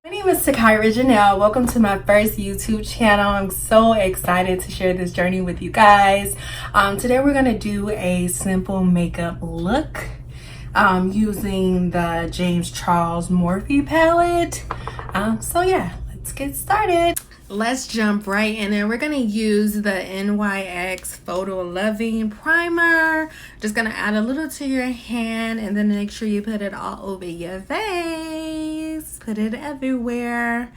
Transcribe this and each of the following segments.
My name is Takira Janelle. Welcome to my first YouTube channel. I'm so excited to share this journey with you guys. Today we're going to do a simple makeup look using the James Charles Morphe palette. So yeah, let's get started. Let's jump right in there. We're going to use the NYX Photo Loving Primer. Just going to add a little to your hand and then make sure you put it all over your face. Put it everywhere.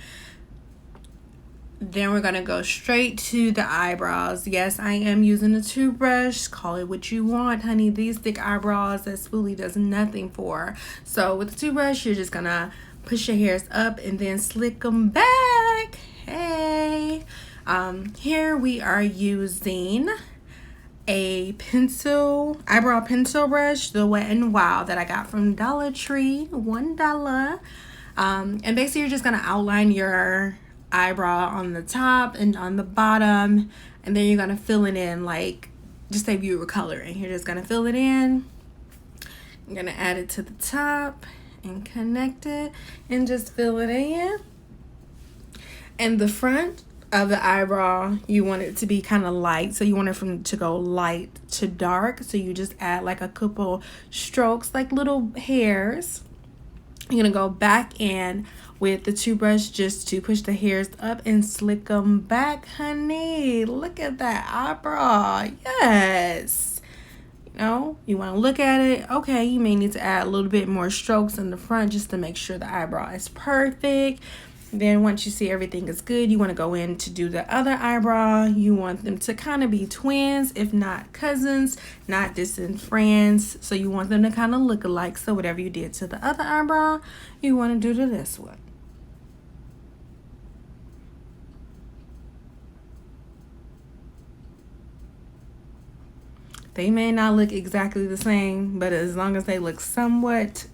Then we're going to go straight to the eyebrows. Yes, I am using a toothbrush. Call it what you want, honey. These thick eyebrows, that spoolie does nothing for. So with the toothbrush, you're just going to push your hairs up and then slick them back. Hey, here we are using a eyebrow pencil brush, the Wet n Wild that I got from Dollar Tree, $1. And basically you're just gonna outline your eyebrow on the top and on the bottom, and then you're gonna fill it in like just say you were coloring. You're just gonna fill it in. I'm gonna add it to the top and connect it and just fill it in. And the front of the eyebrow, you want it to be kind of light, so you want it to go light to dark. So you just add like a couple strokes, like little hairs. You're gonna go back in with the toothbrush just to push the hairs up and slick them back, honey. Look at that eyebrow. Yes. You want to look at it. Okay, you may need to add a little bit more strokes in the front just to make sure the eyebrow is perfect. Then once you see everything is good, you want to go in to do the other eyebrow. You want them to kind of be twins, if not cousins, not distant friends. So you want them to kind of look alike. So whatever you did to the other eyebrow, you want to do to this one. They may not look exactly the same, but as long as they look somewhat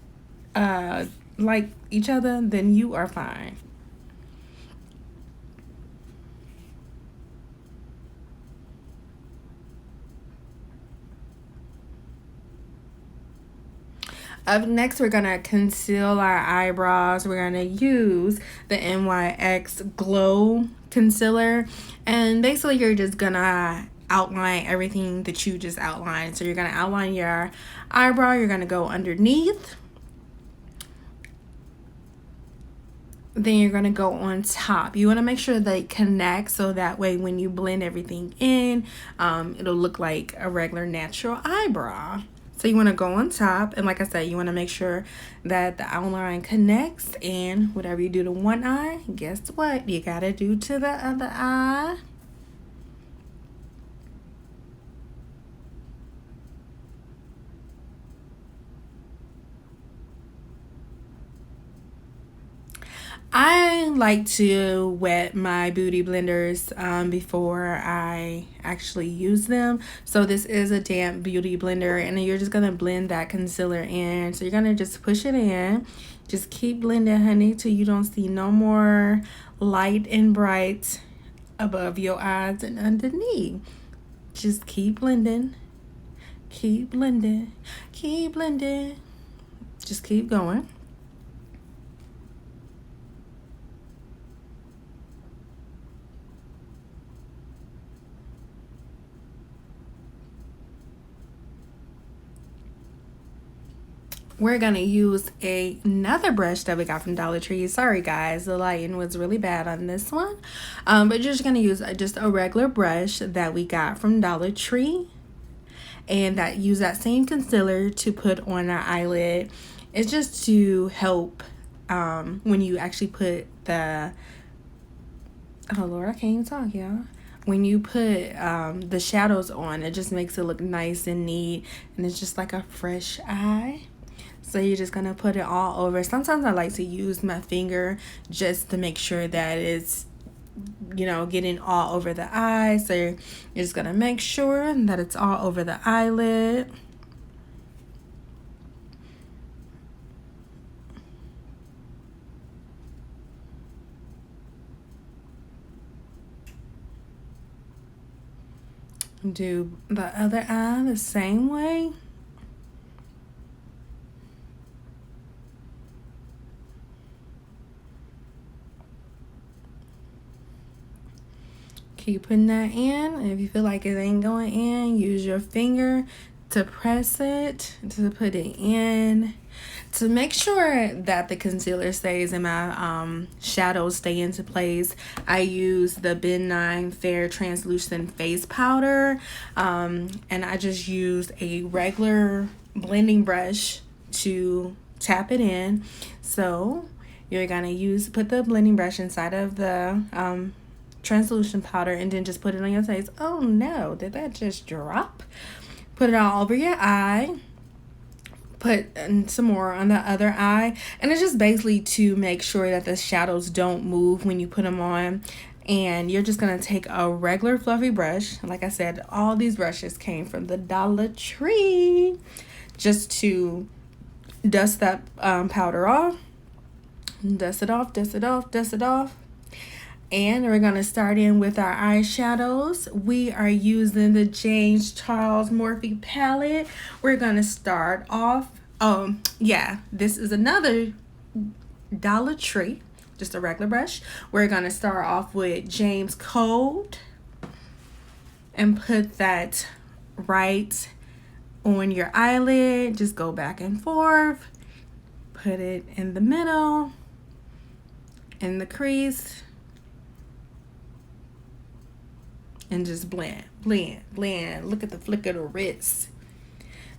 like each other, then you are fine. Up next, we're gonna conceal our eyebrows. We're gonna use the NYX Glow Concealer, and basically you're just gonna outline everything that you just outlined. So you're gonna outline your eyebrow, you're gonna go underneath, then you're gonna go on top. You want to make sure they connect so that way when you blend everything in, it'll look like a regular natural eyebrow. So you want to go on top, and like I said, you want to make sure that the outline connects, and whatever you do to one eye, guess what? You got to do to the other eye. I like to wet my beauty blenders before I actually use them. So this is a damp beauty blender, and then you're just gonna blend that concealer in. So you're gonna just push it in. Just keep blending, honey, till you don't see no more light and bright above your eyes and underneath. Just keep blending. Keep blending. Keep blending. Just keep going. We're gonna use another brush that we got from Dollar Tree. Sorry guys, the lighting was really bad on this one, but you're just gonna use just a regular brush that we got from Dollar Tree, and use that same concealer to put on our eyelid. It's just to help when you actually put the oh Lord, I can't even talk, y'all. When you put the shadows on, it just makes it look nice and neat, and it's just like a fresh eye. So you're just gonna put it all over. Sometimes I like to use my finger just to make sure that it's, getting all over the eye. So you're just gonna make sure that it's all over the eyelid. Do the other eye the same way. Keep putting that in. And if you feel like it ain't going in, use your finger to press it, to put it in. To make sure that the concealer stays and my shadows stay into place, I use the Ben 9 Fair Translucent Face Powder. And I just used a regular blending brush to tap it in. So you're gonna put the blending brush inside of the translucent powder and then just put it on your face. Oh no, did that just drop? Put it all over your eye. Put some more on the other eye, and it's just basically to make sure that the shadows don't move when you put them on. And you're just gonna take a regular fluffy brush. Like I said, all these brushes came from the Dollar Tree, just to dust that powder off. Dust it off, dust it off, dust it off. And we're going to start in with our eyeshadows. We are using the James Charles Morphe palette. We're going to start off, this is another Dollar Tree, just a regular brush. We're going to start off with James Cold and put that right on your eyelid. Just go back and forth. Put it in the middle, in the crease. And just blend, blend, blend. Look at the flick of the wrist.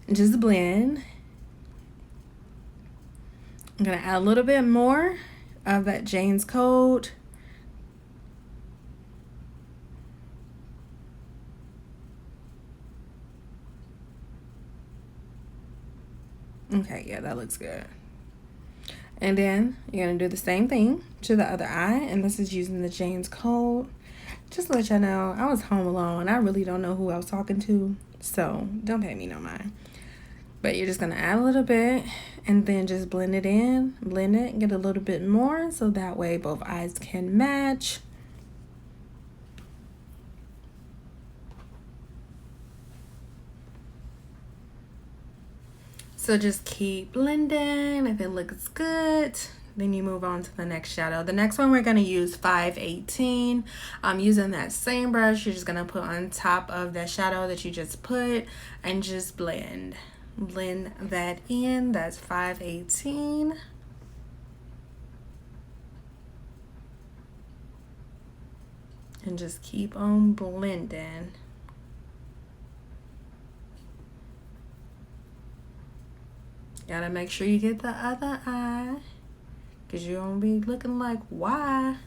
And just blend. I'm going to add a little bit more of that James Cold. Okay, yeah, that looks good. And then you're going to do the same thing to the other eye. And this is using the James Cold. Just to let y'all know, I was home alone. I really don't know who I was talking to, so don't pay me no mind. But you're just going to add a little bit and then just blend it in. Blend it and get a little bit more so that way both eyes can match. So just keep blending. If it looks good, then you move on to the next shadow. The next one we're going to use 518. I'm using that same brush. You're just going to put on top of that shadow that you just put and just blend. Blend that in. That's 518. And just keep on blending. Gotta make sure you get the other eye, because you won't be looking like, why?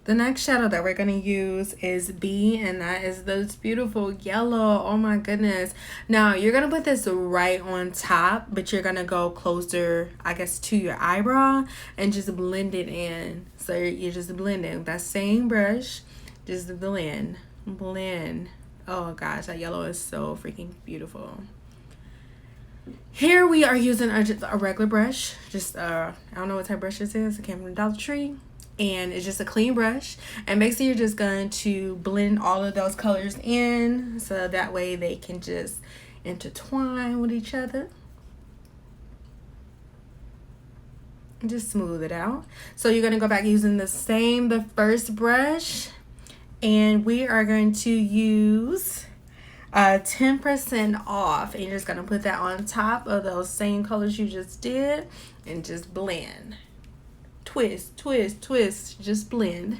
The next shadow that we're going to use is B, and that is this beautiful yellow. Oh my goodness. Now, you're going to put this right on top, but you're going to go closer, I guess, to your eyebrow and just blend it in. So you're just blending that same brush, just blend, blend. Oh gosh, that yellow is so freaking beautiful. Here we are using a regular brush. Just, I don't know what type of brush this is. It came from Dollar Tree. And it's just a clean brush, and basically you're just going to blend all of those colors in so that way they can just intertwine with each other and just smooth it out. So you're going to go back using the first brush, and we are going to use 10% off, and you're just going to put that on top of those same colors you just did and just blend. Twist, twist, twist, just blend.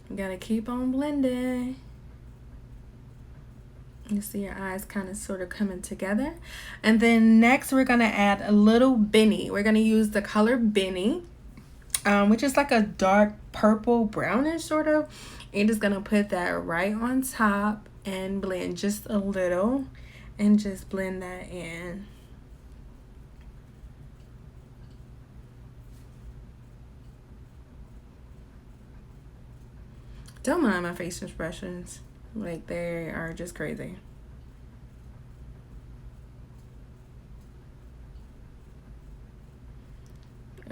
You gotta keep on blending. You see your eyes kind of sort of coming together. And then next we're gonna add a little Benny. We're gonna use the color Benny. Which is like a dark purple brownish sort of. And just gonna put that right on top and blend just a little and just blend that in. Don't mind my face expressions, like they are just crazy.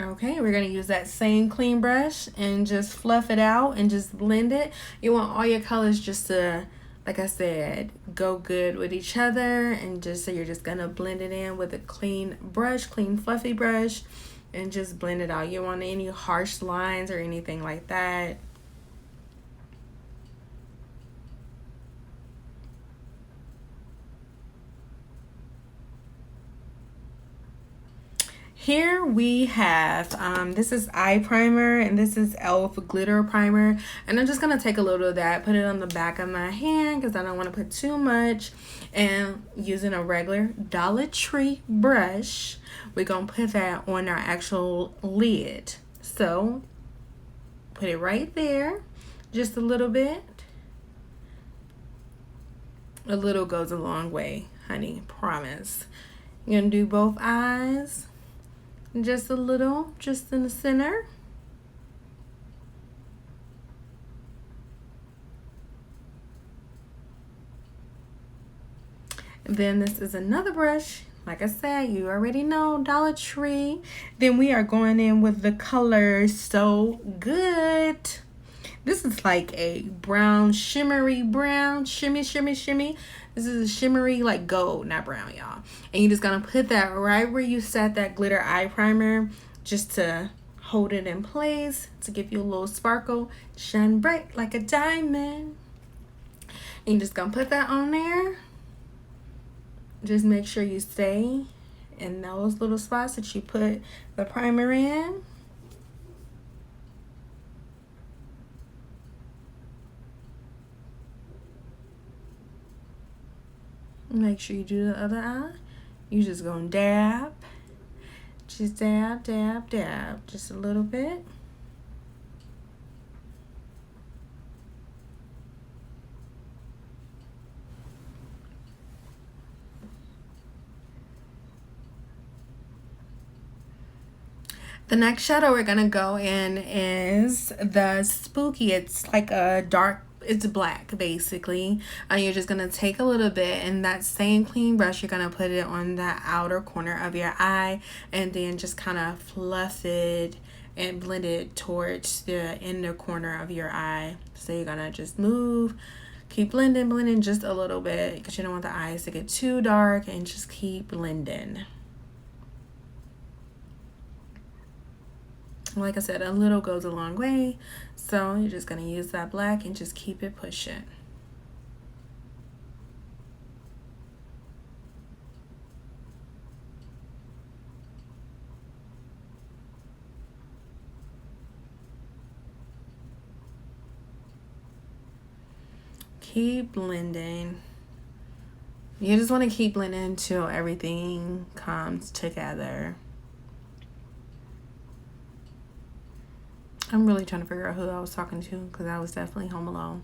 Okay, we're going to use that same clean brush and just fluff it out and just blend it. You want all your colors just to, like I said, go good with each other, and just so you're just going to blend it in with a clean brush, clean fluffy brush, and just blend it out. You don't want any harsh lines or anything like that. Here we have, this is eye primer, and this is e.l.f. glitter primer. And I'm just going to take a little of that, put it on the back of my hand because I don't want to put too much. And using a regular Dollar Tree brush, we're going to put that on our actual lid. So, put it right there, just a little bit. A little goes a long way, honey, promise. You're going to do both eyes. Just a little, just in the center. And then this is another brush. Like I said, you already know, Dollar Tree. Then we are going in with the color So Good. This is like a brown, shimmery brown, shimmy. This is a shimmery, like gold, not brown, y'all. And you're just gonna put that right where you set that glitter eye primer, just to hold it in place, to give you a little sparkle, shine bright like a diamond. And you're just gonna put that on there. Just make sure you stay in those little spots that you put the primer in. Make sure you do the other eye. You just gonna dab. Just dab, dab, dab. Just a little bit. The next shadow we're gonna go in is the Spooky. It's like a dark, it's black basically. And you're just gonna take a little bit, and that same clean brush, you're gonna put it on the outer corner of your eye, and then just kind of fluff it and blend it towards the inner corner of your eye. So you're gonna just move, keep blending just a little bit, because you don't want the eyes to get too dark, and just keep blending. Like I said, a little goes a long way. So you're just going to use that black and just keep it pushing. Keep blending. You just want to keep blending until everything comes together. I'm really trying to figure out who I was talking to, because I was definitely home alone.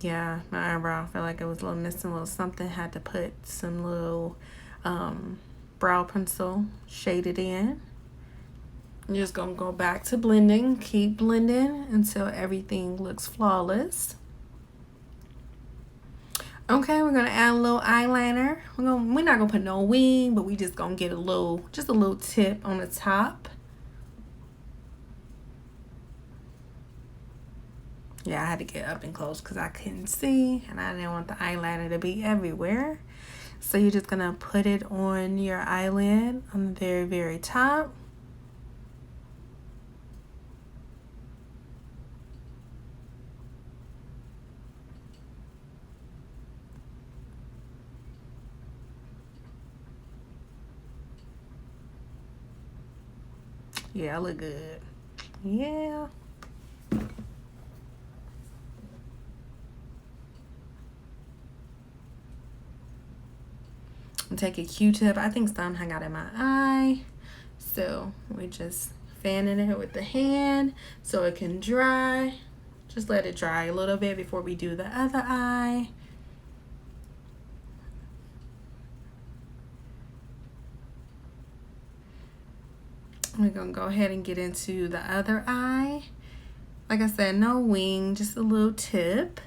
Yeah, my eyebrow, I feel like it was a little missing, a little something. Had to put some little brow pencil shaded in. I'm just gonna go back to blending, keep blending until everything looks flawless. Okay, we're gonna add a little eyeliner. We're not gonna put no wing, but we just gonna get just a little tip on the top. Yeah, I had to get up and close because I couldn't see, and I didn't want the eyeliner to be everywhere. So you're just gonna put it on your eyelid on the very, very top. Yeah, I look good. Yeah. And take a Q-tip. I think some hung out in my eye. So we're just fanning it with the hand so it can dry. Just let it dry a little bit before we do the other eye. We're gonna go ahead and get into the other eye. Like I said, no wing, just a little tip.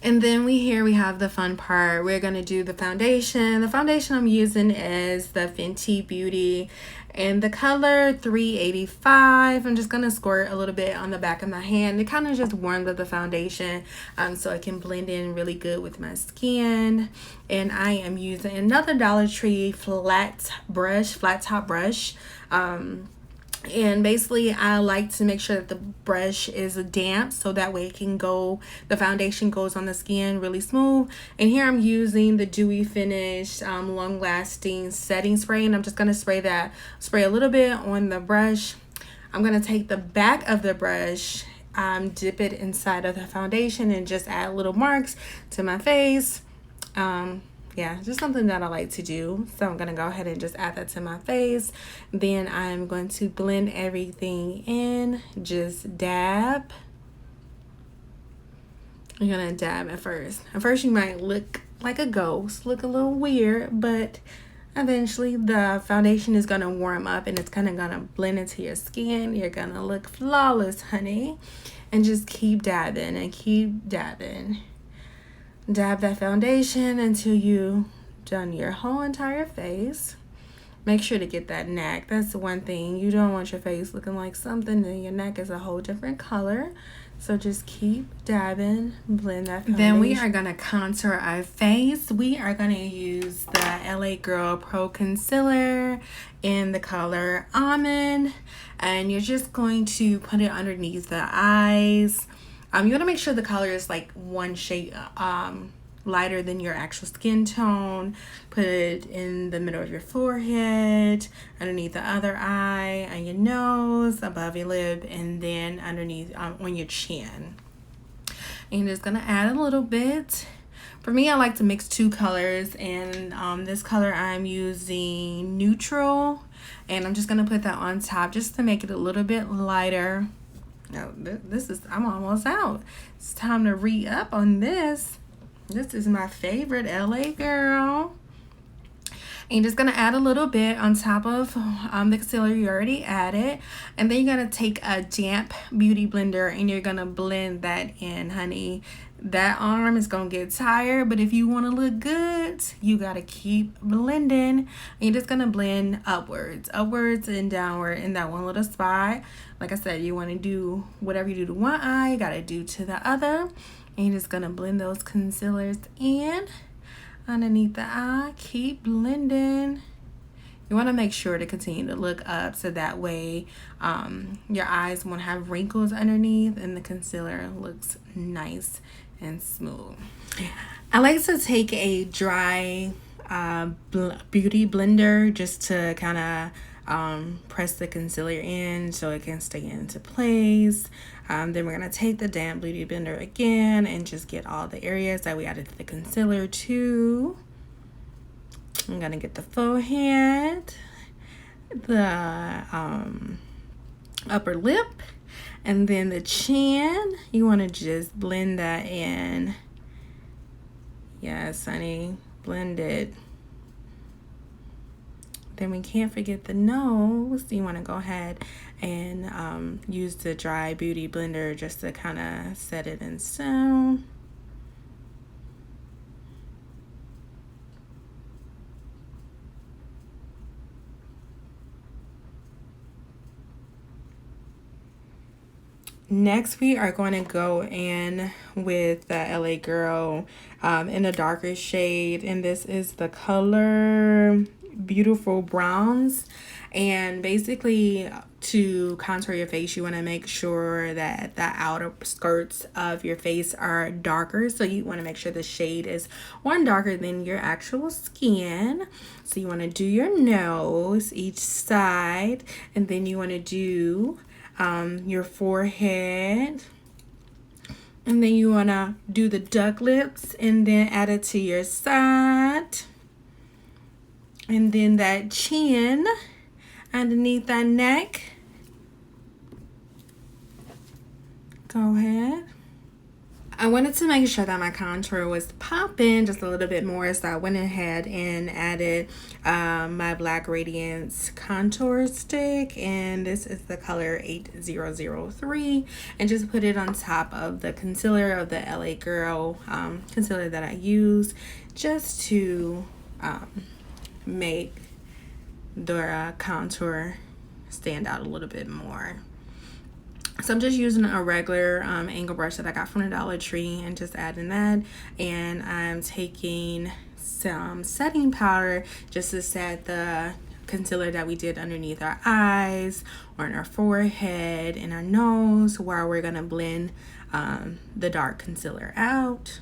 And then we have the fun part. We're going to do the foundation. The foundation I'm using is the Fenty Beauty and the color 385. I'm just going to squirt a little bit on the back of my hand. It kind of just warms up the foundation so it can blend in really good with my skin. And I am using another Dollar Tree flat top brush. And basically I like to make sure that the brush is damp so that way it can go, the foundation goes on the skin really smooth. And here I'm using the Dewy Finish long lasting setting spray, and I'm just going to spray a little bit on the brush. I'm going to take the back of the brush, dip it inside of the foundation and just add little marks to my face. Yeah, just something that I like to do. So I'm going to go ahead and just add that to my face. Then I'm going to blend everything in. Just dab. I'm going to dab at first. At first you might look like a ghost, look a little weird, but eventually the foundation is going to warm up and it's kind of going to blend into your skin. You're going to look flawless, honey. And just keep dabbing and keep dabbing. Dab that foundation until you done your whole entire face. Make sure to get that neck. That's the one thing. You don't want your face looking like something and your neck is a whole different color. So just keep dabbing, blend that foundation. Then we are going to contour our face. We are going to use the LA Girl Pro Concealer in the color Almond. And you're just going to put it underneath the eyes. You want to make sure the color is like one shade lighter than your actual skin tone. Put it in the middle of your forehead, underneath the other eye, on your nose, above your lip, and then underneath on your chin. And you're just going to add a little bit. For me, I like to mix two colors, and this color I'm using Neutral, and I'm just going to put that on top just to make it a little bit lighter. Now, I'm almost out. It's time to re-up on this. This is my favorite LA Girl. And you're just going to add a little bit on top of the concealer you already added. And then you're going to take a damp beauty blender and you're going to blend that in, honey. That arm is going to get tired, but if you want to look good, you got to keep blending. And you're just going to blend upwards and downward in that one little spot. Like I said, you want to do whatever you do to one eye, you got to do to the other. And you're just going to blend those concealers in underneath the eye. Keep blending. You want to make sure to continue to look up so that way your eyes won't have wrinkles underneath and the concealer looks nice and smooth. I like to take a dry beauty blender just to kind of press the concealer in so it can stay into place. Then we're going to take the damp beauty blender again and just get all the areas that we added the concealer to. I'm going to get the forehead, the upper lip, and then the chin. You want to just blend that in. Yes, honey, blend it. Then we can't forget the nose. You want to go ahead and use the dry beauty blender just to kind of set it in stone. Next, we are going to go in with the LA Girl in a darker shade, and this is the color Beautiful Browns. And basically, to contour your face, you want to make sure that the outer skirts of your face are darker. So you want to make sure the shade is one darker than your actual skin. So you want to do your nose each side, and then you want to do your forehead, and then you want to do the duck lips and then add it to your side, and then that chin underneath that neck. Go ahead. I wanted to make sure that my contour was popping just a little bit more, so I went ahead and added my Black Radiance contour stick, and this is the color 8003, and just put it on top of the concealer of the LA Girl concealer that I use, just to make the contour stand out a little bit more. So I'm just using a regular angle brush that I got from the Dollar Tree and just adding that. And I'm taking some setting powder just to set the concealer that we did underneath our eyes or in our forehead and our nose, where we're going to blend the dark concealer out.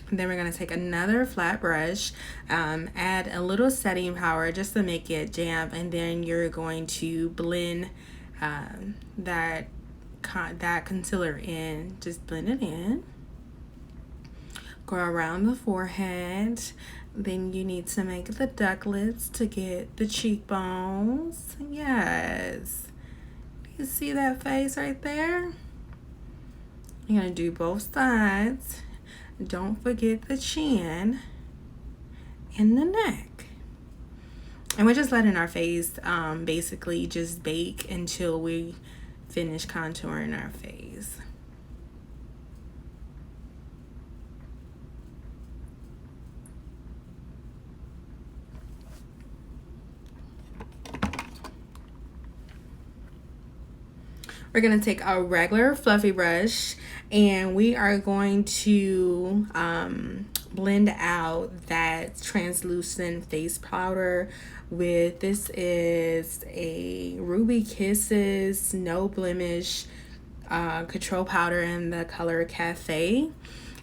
And then we're going to take another flat brush, add a little setting powder just to make it damp, and then you're going to blend that concealer in. Just blend it in. Go around the forehead. Then you need to make the ductlets to get the cheekbones. Yes. You see that face right there? You're going to do both sides. Don't forget the chin and the neck. And we're just letting our face basically just bake until we finish contouring our face. We're going to take a regular fluffy brush and we are going to blend out that translucent face powder with, this is a Ruby Kisses No Blemish control powder in the color Cafe.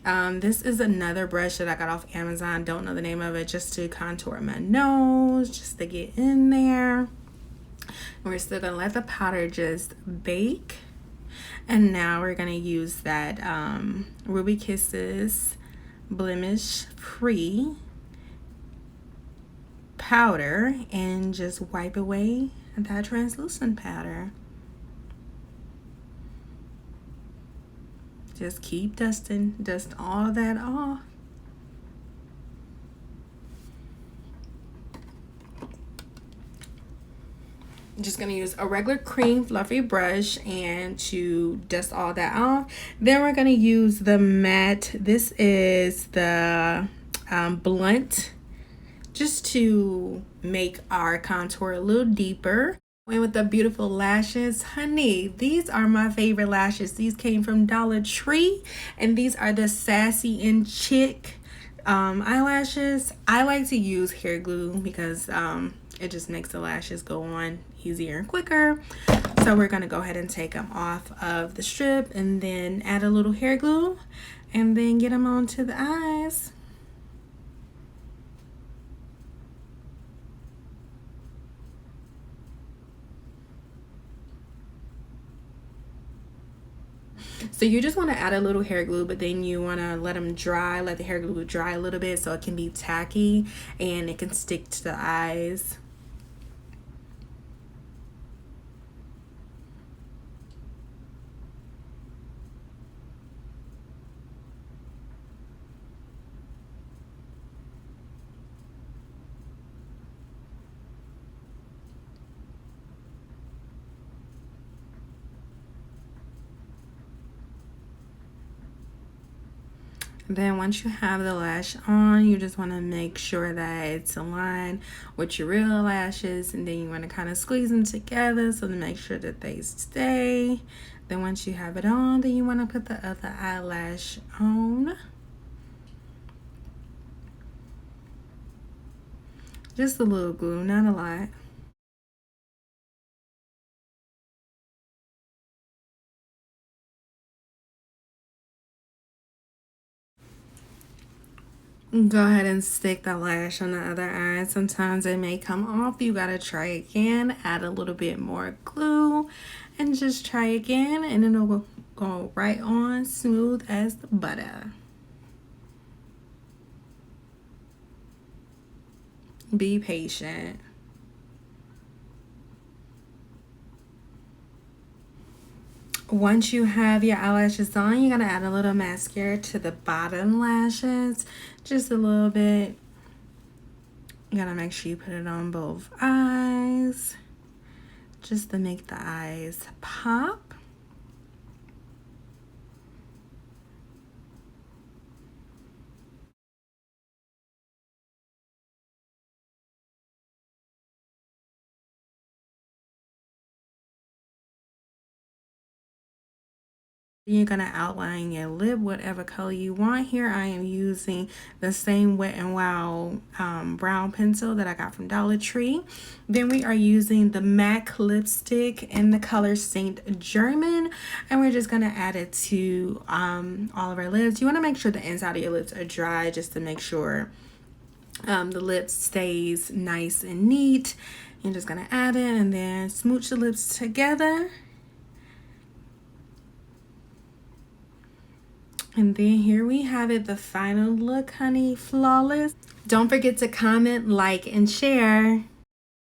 This is another brush that I got off Amazon. Don't know the name of it, just to contour my nose, just to get in there. We're still gonna let the powder just bake, and now we're gonna use that Ruby Kisses blemish free powder and just wipe away that translucent powder. Just keep dusting, dust all that off. I'm just gonna use a regular cream fluffy brush and to dust all that off. Then we're gonna use the matte. This is the blunt, just to make our contour a little deeper. And with the beautiful lashes, honey, these are my favorite lashes. These came from Dollar Tree, and these are the Sassy and Chick eyelashes. I like to use hair glue because it just makes the lashes go on easier and quicker. So we're gonna go ahead and take them off of the strip and then add a little hair glue and then get them onto the eyes. So you just want to add a little hair glue, but then you want to let them dry, let the hair glue dry a little bit so it can be tacky and it can stick to the eyes. Then once you have the lash on, you just want to make sure that it's aligned with your real lashes, and then you want to kind of squeeze them together so to make sure that they stay. Then once you have it on, then you want to put the other eyelash on. Just a little glue, not a lot. Go ahead and stick the lash on the other eye. Sometimes it may come off. You gotta try again. Add a little bit more glue and just try again, and then it'll go right on smooth as butter. Be patient. Once you have your eyelashes on, you're gonna add a little mascara to the bottom lashes, just a little bit. You gotta make sure you put it on both eyes, just to make the eyes pop. You're gonna outline your lip whatever color you want. Here I am using the same Wet n Wild brown pencil that I got from Dollar Tree. Then we are using the MAC lipstick in the color Saint German, and we're just gonna add it to all of our lips. You want to make sure the inside of your lips are dry, just to make sure the lips stays nice and neat. You're just gonna add it and then smooch the lips together. And then here we have it, the final look, honey, flawless. Don't forget to comment, like, and share.